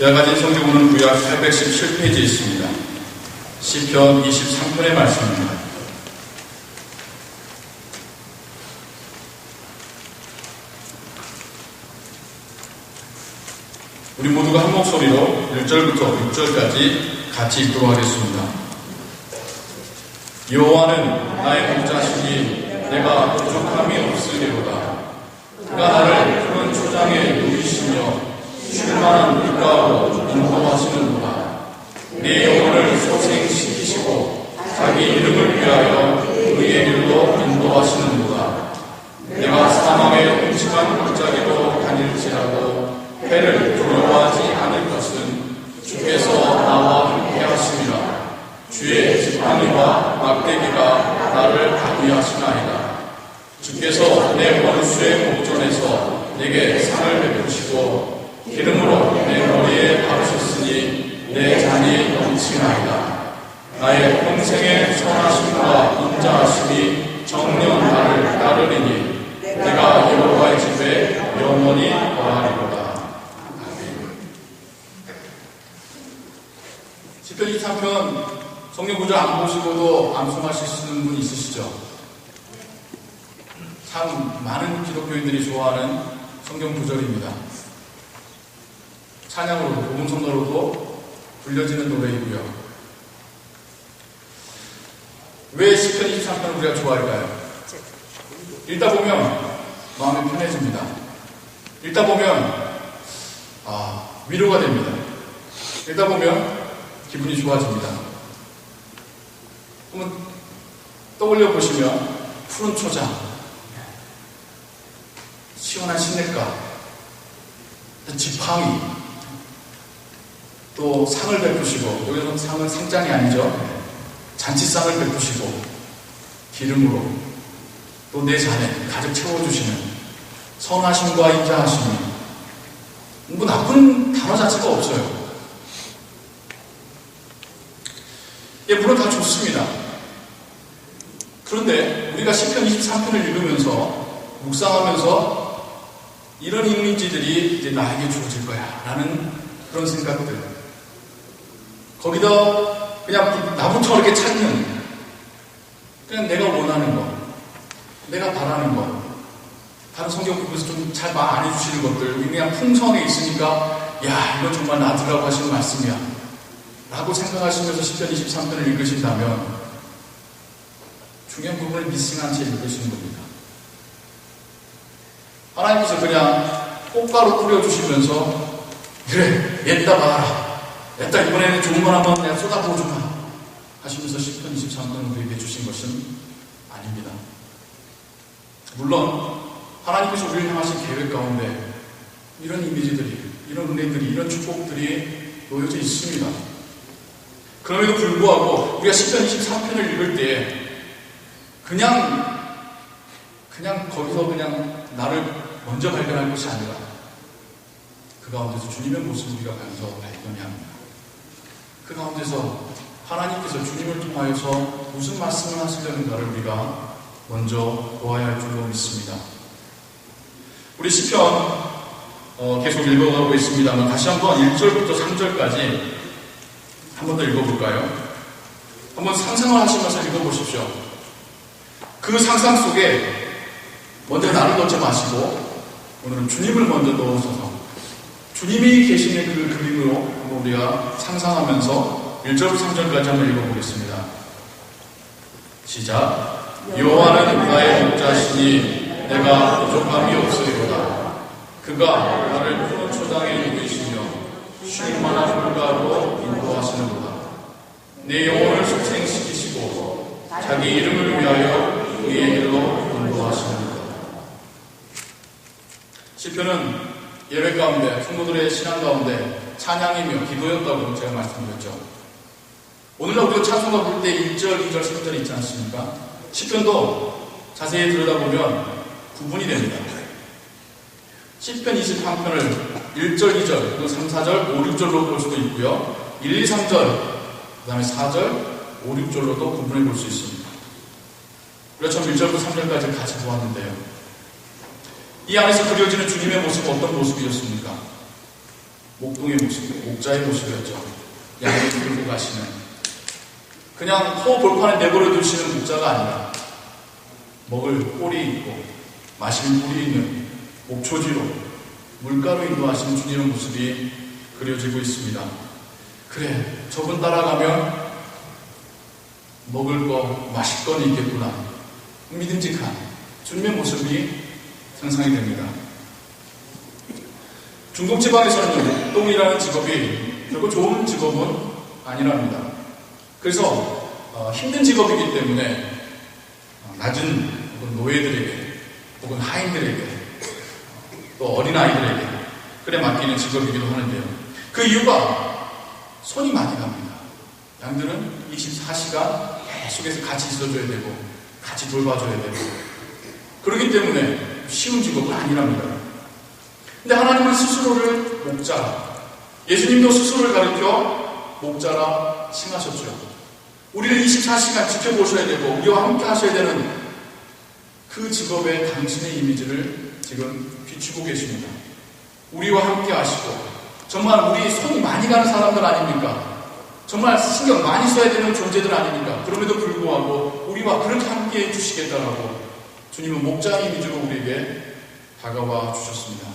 제가 가진 성경은 구약 817페이지에 있습니다. 시편 23편의 말씀입니다. 우리 모두가 한 목소리로 1절부터 6절까지 같이 읽도록 하겠습니다. 여호와는 나의 목자시니 내가 부족함이 없으리로다. 그가 나를 푸른 초장에 누이시며 쉴만한 물가로 인도하시는도다. 내 영혼을 소생시키시고 자기 이름을 위하여 의의 길로 인도하시는도다. 내가 사망의 끔찍한 골짜기로 다닐지라도 해를 두려워하지 않을 것은 주께서 나와 함께 하심이라. 주의 지팡이와 막대기가 나를 안위하시나이다. 주께서 내 원수의 목전에서 내게 상을 베푸시고 기름으로 내 머리에 바르셨으니 내 잔이 넘치나이다. 나의 평생의 선하심과 인자하심이 정녕 나를 따르리니 내가 여호와의 집에 영원히 거하리로다. 아멘. 시편 23편 성경 구절 안 보시고도 암송하실 수 있는 분 있으시죠? 참 많은 기독교인들이 좋아하는 성경 구절입니다. 찬양으로도 복음 선거로도 불려지는 노래이고요. 왜 시편 23편을 우리가 좋아할까요? 읽다 보면 마음이 편해집니다. 읽다 보면 위로가 됩니다. 읽다 보면 기분이 좋아집니다. 한번 떠올려 보시면 푸른 초장, 시원한 시냇가, 지팡이, 또 상을 베푸시고, 여기서는 상은 상장이 아니죠. 잔치상을 베푸시고 기름으로 또 내 잔에 가득 채워주시는 선하심과 인자하심이 뭐 나쁜 단어 자체가 없어요. 예, 물론 다 좋습니다. 그런데 우리가 시편 23편을 읽으면서 묵상하면서 이런 이미지들이 이제 나에게 주어질 거야 라는 그런 생각들, 거기다 그냥 나부터 이렇게 찾는, 그냥 내가 원하는 것, 내가 바라는 것, 다른 성경 부분에서 좀 잘 말 안 해주시는 것들, 그냥 풍성에 있으니까 야, 이건 정말 나들라고 하시는 말씀이야 라고 생각하시면서 시편 23편을 읽으신다면 중요한 부분을 미싱한 채 읽으시는 겁니다. 하나님께서 그냥 꽃가루 뿌려주시면서 그래, 얘다 봐라, 얘다 이번에는 좋은 건 한번 내가 쏟아부어 주마 하시면서 시편 23편을 우리에게 주신 것은 아닙니다. 물론 하나님께서 우리를 향하신 계획 가운데 이런 이미지들이, 이런 은혜들이, 이런 축복들이 놓여져 있습니다. 그럼에도 불구하고 우리가 시편 23편을 읽을 때 그냥 거기서 그냥 나를 먼저 발견할 것이 아니라 그 가운데서 주님의 모습을 우리가 발견해야 합니다. 그 가운데서 하나님께서 주님을 통하여서 무슨 말씀을 하시려는가를 우리가 먼저 보아야 할 줄로 믿습니다. 우리 시편 계속 읽어가고 있습니다만 다시 한번 1절부터 3절까지 한 번 더 읽어볼까요? 한번 상상을 하시면서 읽어보십시오. 그 상상 속에 먼저 나를 넣지 마시고 오늘은 주님을 먼저 넣으셔서 주님이 계시는 그 그림으로 한번 우리가 상상하면서 1절부터 3절까지 한번 읽어보겠습니다. 시작. 여호와는 나의 목자시니 내가 부족함이 없으리로다. 그가 나를 푸른 초장에 누이시며 쉴 만한 물가로 인도하시는도다. 내 영혼을 소생시키시고 자기 이름을 위하여 의의 길로 인도하시는도다. 시편은 예배 가운데, 성도들의 신앙 가운데 찬양이며 기도였다고 제가 말씀드렸죠. 오늘날 우리가 찬송가 부를 때 1절, 2절, 3절이 있지 않습니까? 시편도 자세히 들여다보면 구분이 됩니다. 시편 23편을 1절, 2절, 그리고 3, 4절, 5, 6절로 볼 수도 있고요. 1, 2, 3절, 그 다음에 4절, 5, 6절로도 구분해 볼 수 있습니다. 우리가 처음 1절부터 3절까지 같이 보았는데요. 이 안에서 그려지는 주님의 모습은 어떤 모습이었습니까? 목동의 모습, 목자의 모습이었죠. 양을 들고 가시는, 그냥 볼판에 내버려 두시는 목자가 아니라 먹을 꼴이 있고 마실 물이 있는 목초지로 물가로 인도하시는 주님의 모습이 그려지고 있습니다. 그래, 저분 따라가면 먹을 거, 마실 건 있겠구나. 믿음직한 주님의 모습이 상상이 됩니다. 중동 지방에서는 목동이라는 직업이 결코 좋은 직업은 아니랍니다. 그래서 힘든 직업이기 때문에 낮은 혹은 노예들에게 혹은 하인들에게 또 어린아이들에게 그래 맡기는 직업이기도 하는데요. 그 이유가 손이 많이 갑니다. 양들은 24시간 계속해서 같이 있어줘야 되고 같이 돌봐줘야 되고 그렇기 때문에 쉬운 직업은 아니랍니다. 근데 하나님은 스스로를 목자, 예수님도 스스로를 가르쳐 목자라 칭하셨죠. 우리를 24시간 지켜보셔야 되고 우리와 함께 하셔야 되는 그 직업의 당신의 이미지를 지금 비추고 계십니다. 우리와 함께 하시고 정말 우리 손이 많이 가는 사람들 아닙니까? 정말 신경 많이 써야 되는 존재들 아닙니까? 그럼에도 불구하고 우리와 그렇게 함께 해주시겠다라고 주님은 목자 이미지로 우리에게 다가와 주셨습니다.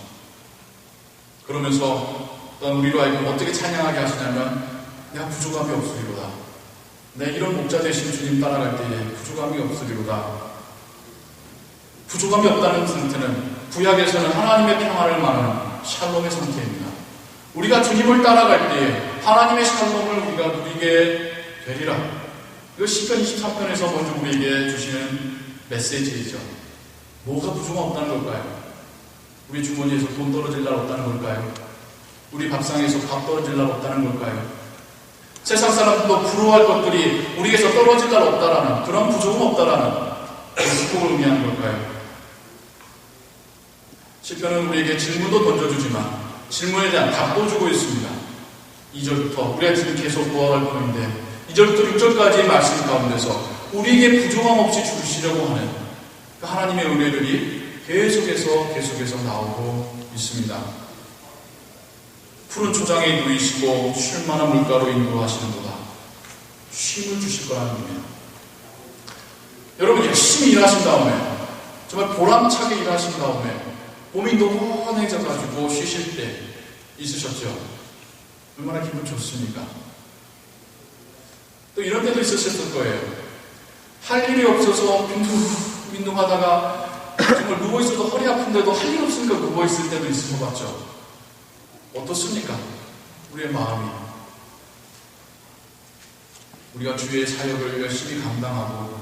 그러면서 또한 우리로 하여금 어떻게 찬양하게 하시냐면 내가 부족함이 없으리로다. 내 이런 목자 되신 주님 따라갈 때에 부족함이 없으리로다. 부족함이 없다는 상태는 구약에서는 하나님의 평화를 말하는 샬롬의 상태입니다. 우리가 주님을 따라갈 때에 하나님의 샬롬을 우리가 누리게 되리라. 이거 시편 23편에서 먼저 우리에게 주시는 메시지이죠. 뭐가 부족함 없다는 걸까요? 우리 주머니에서 돈 떨어질 날 없다는 걸까요? 우리 밥상에서 밥 떨어질 날 없다는 걸까요? 세상 사람들도 부러워할 것들이 우리에게서 떨어질 날 없다라는 그런 부족함 없다라는 축복을 의미하는 걸까요? 시편은 우리에게 질문도 던져주지만 질문에 대한 답도 주고 있습니다. 2절부터 우리가 지금 계속 보아갈 point 2절부터 6절까지의 말씀 가운데서 우리에게 부족함 없이 주시려고 하는 그 하나님의 은혜들이 계속해서 나오고 있습니다. 푸른 초장에 누이시고 쉴만한 물가로 인도하시는도다. 쉼을 주실 거라는 의미예요. 여러분 열심히 일하신 다음에 정말 보람차게 일하신 다음에 몸이 노곤해져가지고 쉬실 때 있으셨죠? 얼마나 기분 좋습니까? 또 이런 때도 있으셨을 거예요. 할 일이 없어서 빈둥빈둥하다가 정말 누워있어도 허리 아픈데도 할 일 없으니까 누워있을 때도 있을 것 같죠? 어떻습니까? 우리의 마음이. 우리가 주의 사역을 열심히 감당하고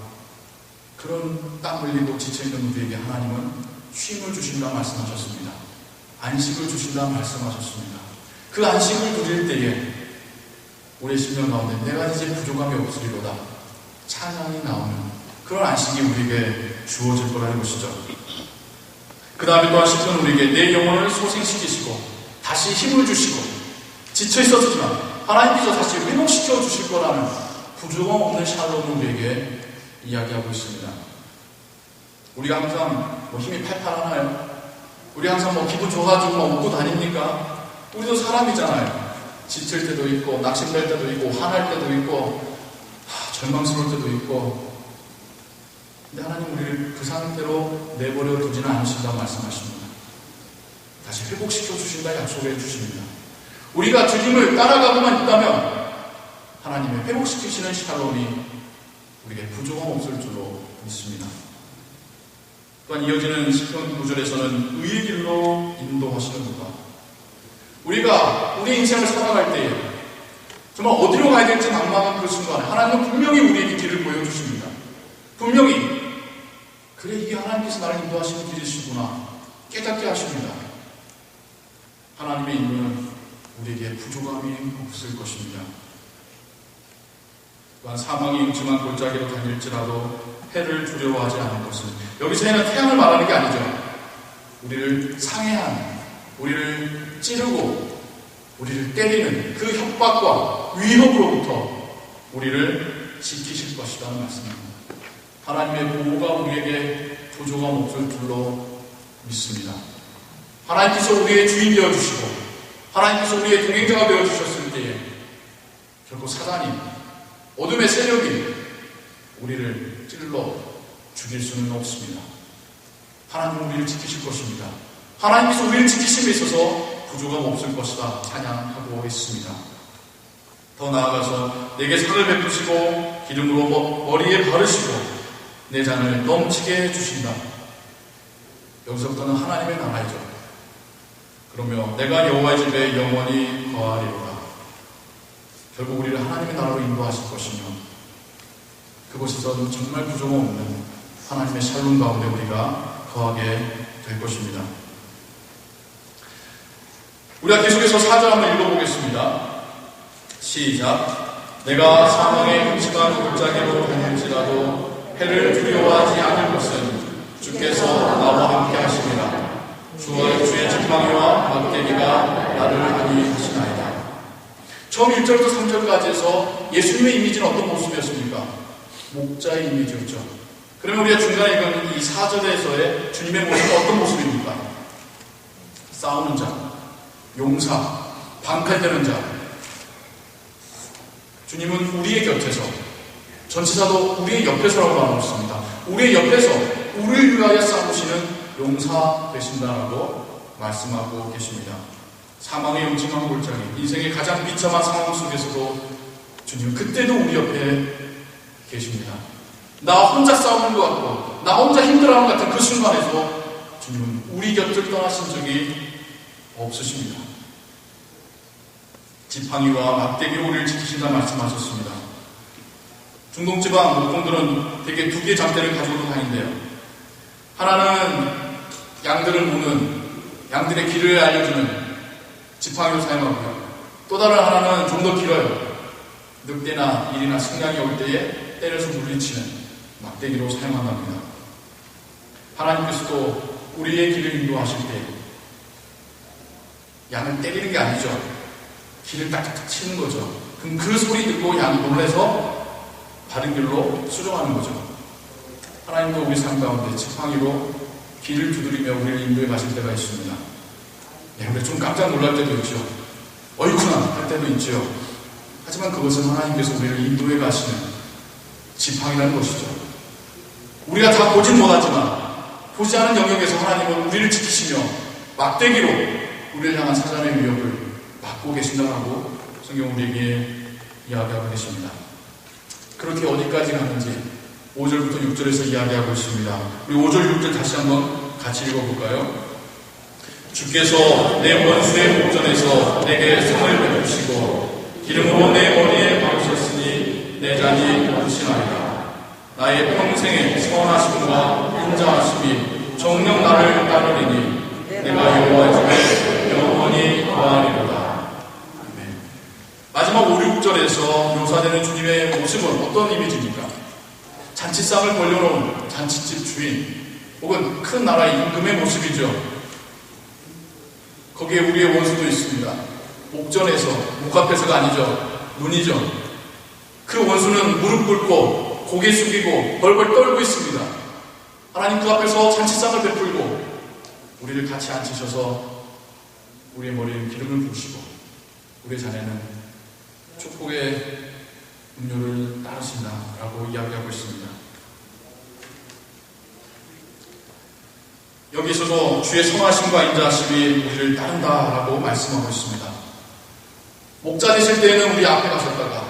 그런 땀 흘리고 지쳐있는 우리에게 하나님은 쉼을 주신다 말씀하셨습니다. 안식을 주신다 말씀하셨습니다. 그 안식을 누릴 때에 우리의 심령 가운데 내가 이제 부족함이 없으리로다 찬양이 나오는 그런 안식이 우리에게 주어질 거라는 것이죠. 그 다음에 또한 시편은 우리에게 내 영혼을 소생시키시고 다시 힘을 주시고 지쳐 있었지만 하나님께서 다시 회복시켜 주실 거라는 부족함 없는 샬롬을 우리에게 이야기하고 있습니다. 우리가 항상 힘이 팔팔하나요? 우리 항상 기분 좋아가지고 웃고 다닙니까? 우리도 사람이잖아요. 지칠 때도 있고 낙심될 때도 있고 화날 때도 있고 절망스러울 때도 있고 근데 하나님 우리를 그 상태로 내버려 두지는 않으신다고 말씀하십니다. 다시 회복시켜 주신다 약속해 주십니다. 우리가 주님을 따라가고만 있다면 하나님의 회복시키시는 샬롬이 우리에게 부족함 없을 줄로 믿습니다. 또한 이어지는 시편 9절에서는 의의 길로 인도하시는 누가 우리가 우리 인생을 살아갈 때에 정말 어디로 가야 될지 막막한 그 순간에 하나님은 분명히 우리에게 길을 보여주십니다. 분명히 그래 이게 하나님께서 나를 인도하시는 길이시구나 깨닫게 하십니다. 하나님의 인도는 우리에게 부족함이 없을 것입니다. 또한 사망이 음침한 골짜기로 다닐지라도 해를 두려워하지 않을 것은 여기서 해는 태양을 말하는 게 아니죠. 우리를 상해하는 우리를 찌르고 우리를 때리는 그 협박과 위협으로부터 우리를 지키실 것이라는 말씀입니다. 하나님의 보호가 우리에게 부족함 없을 줄로 믿습니다. 하나님께서 우리의 주인 되어주시고 하나님께서 우리의 동행자가 되어주셨을 때에 결코 사단이, 어둠의 세력이 우리를 찔러 죽일 수는 없습니다. 하나님은 우리를 지키실 것입니다. 하나님께서 우리를 지키심에 있어서 부족함 없을 것이다 찬양하고 있습니다. 더 나아가서 내게 상을 베푸시고 기름으로 머리에 바르시고 내 잔을 넘치게 해주신다. 여기서부터는 하나님의 나라이죠. 그러며 내가 여호와의 집에 영원히 거하리로다. 결국 우리를 하나님의 나라로 인도하실 것이며 그곳에서는 정말 부족함 없는 하나님의 샬롬 가운데 우리가 거하게 될 것입니다. 우리가 계속해서 4절 한번 읽어보겠습니다. 시작. 내가 사망의 흠심한 골짜기로 다닐지라도 해를 두려워하지 않을 것은 주께서 나와 함께 하시니라. 주의 지팡이와 막대기가 나를 안위하시나이다. 처음 1절부터 3절까지 해서 예수님의 이미지는 어떤 모습이었습니까? 목자의 이미지였죠. 그러면 우리가 중간에 읽은 이 4절에서의 주님의 모습은 어떤 모습입니까? 싸우는 자, 용사, 방칼되는 자. 주님은 우리의 곁에서, 전치사도 우리의 옆에서라고 나눴습니다. 우리의 옆에서 우리를 위하여 싸우시는 용사 되신다라고 말씀하고 계십니다. 사망의 음침한 골짜기, 인생의 가장 비참한 상황 속에서도 주님은 그때도 우리 옆에 계십니다. 나 혼자 싸우는 것 같고 나 혼자 힘들어하는 것 같은 그 순간에서 주님은 우리 곁을 떠나신 적이 없으십니다. 지팡이와 막대기로 우리를 지키신다 말씀하셨습니다. 중동지방 목동들은 대개 두 개의 장대를 가지고 다닌대요. 하나는 양들을 모는, 양들의 길을 알려주는 지팡이로 사용하고요. 또 다른 하나는 좀 더 길어요. 늑대나 일이나 승냥이 올 때에 때려서 물리치는 막대기로 사용한답니다. 하나님께서도 우리의 길을 인도하실 때 양을 때리는 게 아니죠. 길을 딱딱딱 치는 거죠. 그럼 그 소리 듣고 양이 놀라서 바른 길로 수정하는 거죠. 하나님도 우리 삶 가운데 지팡이로 길을 두드리며 우리를 인도해 가실 때가 있습니다. 네, 우리 좀 깜짝 놀랄 때도 있죠. 어이쿠나 할 때도 있죠. 하지만 그것은 하나님께서 우리를 인도해 가시는 지팡이라는 것이죠. 우리가 다 보진 못하지만 보지 않은 영역에서 하나님은 우리를 지키시며 막대기로 우리를 향한 사단의 위협을 막고 계신다고 성경 우리에게 이야기하고 계십니다. 그렇게 어디까지 가는지 5절부터 6절에서 이야기하고 있습니다. 우리 5절, 6절 다시 한번 같이 읽어볼까요? 주께서 내 원수의 목전에서 내게 상을 베푸시고 기름으로 내 머리에 바르셨으니 내 잔이 넘치나이다. 나의 평생의 선하심과 인자하심이 정녕 나를 따르리니 내가 여호와의 집에 영원히 거하리로다. 아멘. 마지막 5, 6절에서 묘사되는 주님의 모습은 어떤 이미지입니까? 잔치상을 벌려놓은 잔치집 주인 혹은 큰 나라의 임금의 모습이죠. 거기에 우리의 원수도 있습니다. 목전에서, 목 앞에서가 아니죠. 눈이죠. 그 원수는 무릎 꿇고 고개 숙이고 벌벌 떨고 있습니다. 하나님 그 앞에서 잔치상을 베풀고 우리를 같이 앉히셔서 우리의 머리에 기름을 부으시고 우리의 잔에는 축복의 음료를 따르신다라고 이야기하고 있습니다. 여기서도 주의 선하심과 인자하심이 우리를 따른다라고 말씀하고 있습니다. 목자 되실 때는 우리 앞에 가셨다가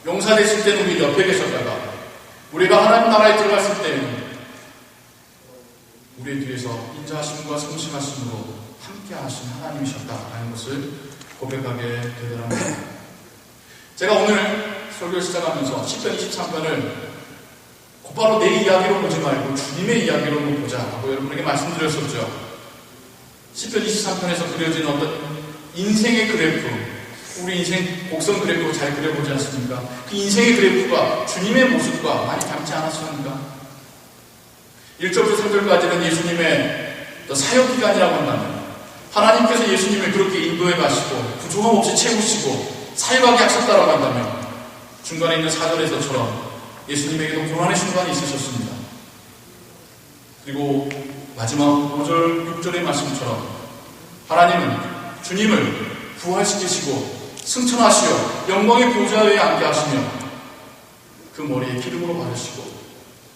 용사 되실 때는 우리 옆에 계셨다가 우리가 하나님 나라에 들어갔을 때는 우리 뒤에서 인자하심과 성실하심으로 함께 하신 하나님이셨다라는 것을 고백하게 되더랍니다. 제가 오늘 설교를 시작하면서 시편 23편을 곧바로 내 이야기로 보지 말고 주님의 이야기로 보자 하고 여러분에게 말씀드렸었죠. 시편 23편에서 그려진 어떤 인생의 그래프, 우리 인생 곡선 그래프로 잘 그려보지 않습니까? 그 인생의 그래프가 주님의 모습과 많이 닮지 않았습니까? 1절부터 3절까지는 예수님의 사역기간이라고 한다면 하나님께서 예수님을 그렇게 인도해 가시고 부족함 없이 채우시고 사역하게 하셨다라고 한다면 중간에 있는 4절에서처럼 예수님에게도 고난의 순간이 있으셨습니다. 그리고 마지막 5절, 6절의 말씀처럼 하나님은 주님을 부활시키시고 승천하시어 영광의 보좌에 앉게 하시며 그 머리에 기름으로 바르시고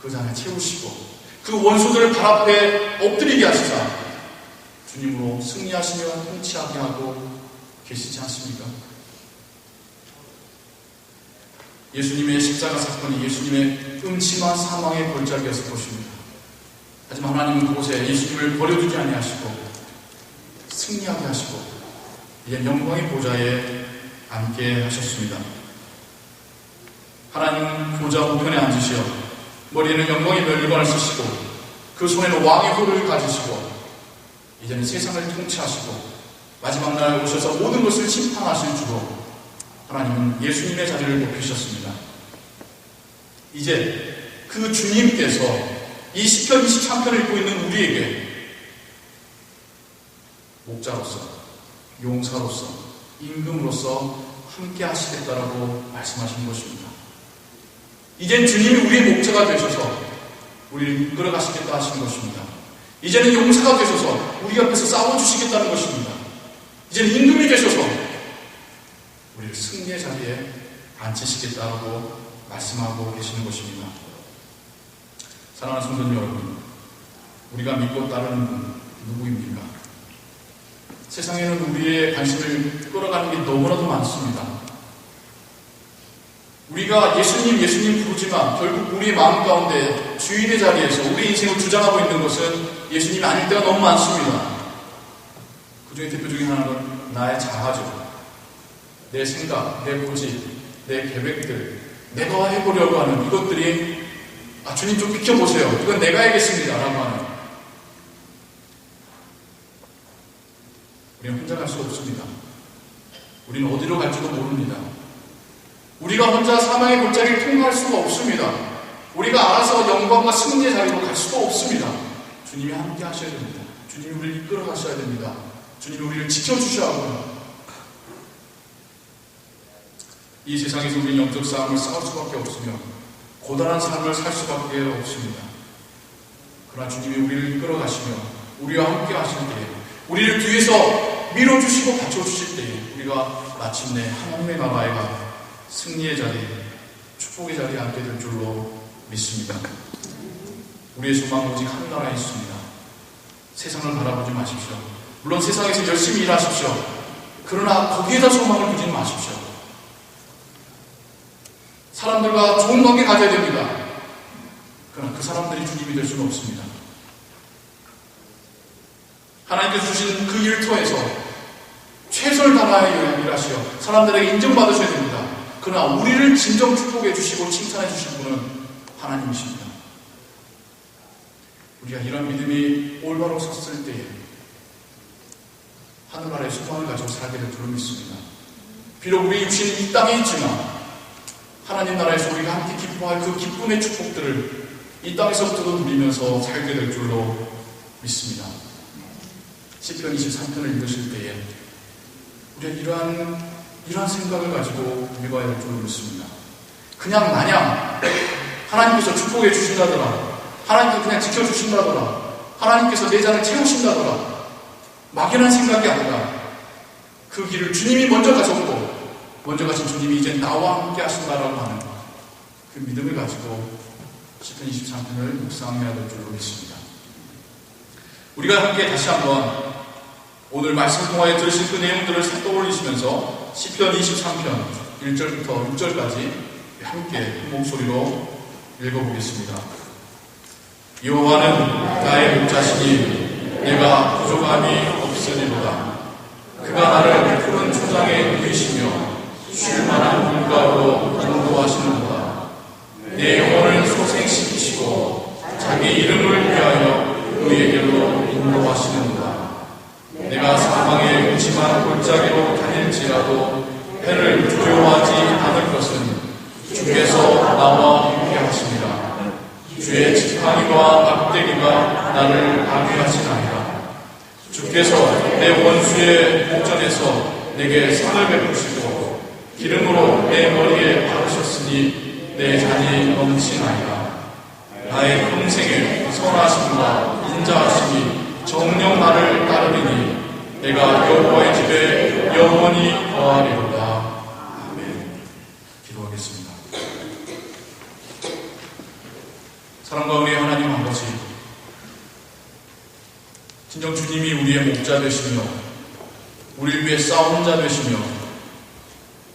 그 잔에 채우시고 그 원수들을 발 앞에 엎드리게 하시자 주님으로 승리하시며 통치하게 하고 계시지 않습니까? 예수님의 십자가 사건이 예수님의 음침한 사망의 골짜기였을 것입니다. 하지만 하나님은 그곳에 예수님을 버려두지 아니하시고 승리하게 하시고 이제 영광의 보좌에 앉게 하셨습니다. 하나님은 보좌 우편에 앉으시어 머리에는 영광의 멸관을 쓰시고 그 손에는 왕의 호를 가지시고 이제는 세상을 통치하시고 마지막 날 오셔서 모든 것을 심판하실 주로 하나님은 예수님의 자리를 높이셨습니다. 이제 그 주님께서 이 시편 23편을 읽고 있는 우리에게 목자로서, 용사로서, 임금으로서 함께 하시겠다라고 말씀하시는 것입니다. 이젠 주님이 우리의 목자가 되셔서 우리를 이끌어 가시겠다 하시는 것입니다. 이제는 용사가 되셔서 우리 앞에서 싸워주시겠다는 것입니다. 이제는 임금이 되셔서 우리를 승리의 자리에 앉히시겠다고 말씀하고 계시는 것입니다. 사랑하는 성도 여러분, 우리가 믿고 따르는 분 누구입니까? 세상에는 우리의 관심을 끌어가는 게 너무나도 많습니다. 우리가 예수님 부르지만 결국 우리의 마음 가운데 주인의 자리에서 우리 인생을 주장하고 있는 것은 예수님이 아닐 때가 너무 많습니다. 그 중에 대표적인 하나는 나의 자아죠. 내 생각, 내 고집, 내 계획들, 내가 해보려고 하는 이것들이 주님 좀 비켜보세요. 이건 내가 해야겠습니다. 라고 하는. 우리는 혼자 갈 수 없습니다. 우리는 어디로 갈지도 모릅니다. 우리가 혼자 사망의 골짜기를 통과할 수가 없습니다. 우리가 알아서 영광과 승리의 자리로 갈 수도 없습니다. 주님이 함께 하셔야 됩니다. 주님이 우리를 이끌어 가셔야 됩니다. 주님이 우리를 지켜주셔야 하고요. 이 세상에서 우리는 영적 싸움을 싸울 수밖에 없으며 고단한 삶을 살 수밖에 없습니다. 그러나 주님이 우리를 이끌어 가시며 우리와 함께 하실 때에 우리를 뒤에서 밀어주시고 받쳐주실 때에 우리가 마침내 하나님의 나라에 가 승리의 자리, 축복의 자리에 앉게 될 줄로 믿습니다. 우리의 소망은 오직 한 나라에 있습니다. 세상을 바라보지 마십시오. 물론 세상에서 열심히 일하십시오. 그러나 거기에다 소망을 두지 마십시오. 사람들과 좋은 관계 가져야 됩니다. 그러나 그 사람들이 주님이 될 수는 없습니다. 하나님께서 주신 그 일터에서 최선을 다하여 일하시어 사람들에게 인정받으셔야 됩니다. 그러나 우리를 진정 축복해 주시고 칭찬해 주실 분은 하나님이십니다. 우리가 이런 믿음이 올바로 섰을 때에 하늘나라의 소망을 가지고 살게 될 줄로 믿습니다. 비록 우리 육신이 이 땅에 있지만 하나님 나라에서 우리가 함께 기뻐할 그 기쁨의 축복들을 이 땅에서부터도 누리면서 살게 될 줄로 믿습니다. 시편 23편을 읽으실 때에 우리가 이러한 생각을 가지고 읽어야 될 줄로 믿습니다. 그냥 마냥 하나님께서 축복해 주신다더라, 하나님께서 그냥 지켜주신다더라, 하나님께서 내 잔을 채우신다더라, 막연한 생각이 아니라 그 길을 주님이 먼저 가셨고 먼저 가신 주님이 이제 나와 함께 하신다라고 하는 그 믿음을 가지고 시편 23편을 묵상해야 될 줄로 믿습니다. 우리가 함께 다시 한번 오늘 말씀 통하여 들으신 그 내용들을 떠올리시면서 시편 23편 1절부터 6절까지 함께 한 목소리로 읽어보겠습니다. 여호와는 나의 목자시니 내가 부족함이 없으리로다. 그가 나를 푸른 초장에 누이시며 쉴만한 물가로 인도하시는도다. 내 영혼을 소생시키시고 자기 이름을 위하여 그에게로 인도하시는도다. 내가 사망의 음침한 골짜기로 다닐지라도 해를 두려워하지 않을 것은 주께서 나와 함께 하십니다. 주의 지팡이와 막대기가 나를 안위하시나이다. 주께서 내 원수의 목전에서 내게 상을 베푸시고 기름으로 내 머리에 바르셨으니 내 잔이 넘치나이다. 나의 평생에 선하심과 인자하심이 정녕 나를 따르리니 내가 여호와의 집에 영원히 영원히 거하리로다. 아멘. 기도하겠습니다. 사랑과 은혜의 하나님 아버지, 진정 주님이 우리의 목자 되시며 우리를 위해 싸우는 자 되시며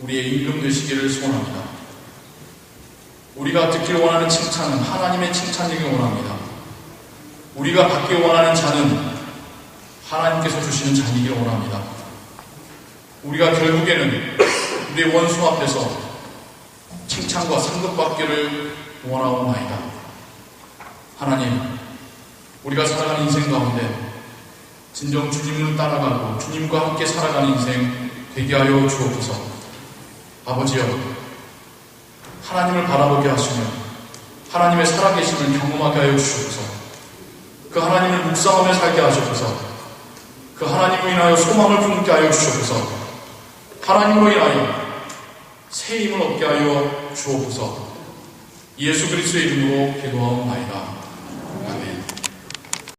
우리의 임금 되시기를 소원합니다. 우리가 듣기를 원하는 칭찬은 하나님의 칭찬이길 원합니다. 우리가 받기를 원하는 자는 하나님께서 주시는 자이길 원합니다. 우리가 결국에는 우리의 원수 앞에서 칭찬과 상급받기를 원하옵나이다. 하나님, 우리가 살아가는 인생 가운데 진정 주님을 따라가고 주님과 함께 살아가는 인생 되게 하여 주옵소서. 아버지여, 하나님을 바라보게 하시며 하나님의 살아계심을 경험하게 하여 주옵소서. 그 하나님을 묵상하며 살게 하시옵소서. 그 하나님으로 인하여 소망을 품게 하여 주옵소서. 하나님으로 인하여 새 힘을 얻게 하여 주옵소서. 예수 그리스도의 이름으로 기도하옵나이다.